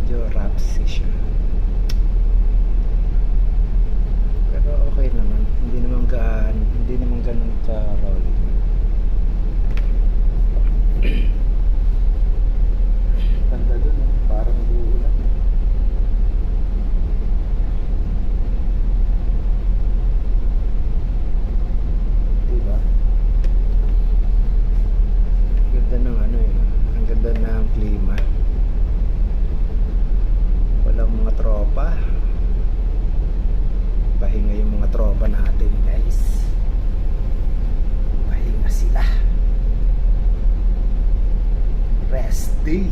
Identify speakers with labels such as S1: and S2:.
S1: medyo rapsy siya. Pero okay naman. Hindi naman ganun ka-rolling. Ganda dun, eh. Parang uulan. Diba? Ganda ng ano eh. Ang ganda ng klima. Walang mga tropa. Pahinga yung mga tropa natin, guys. Pahinga sila. Rest day.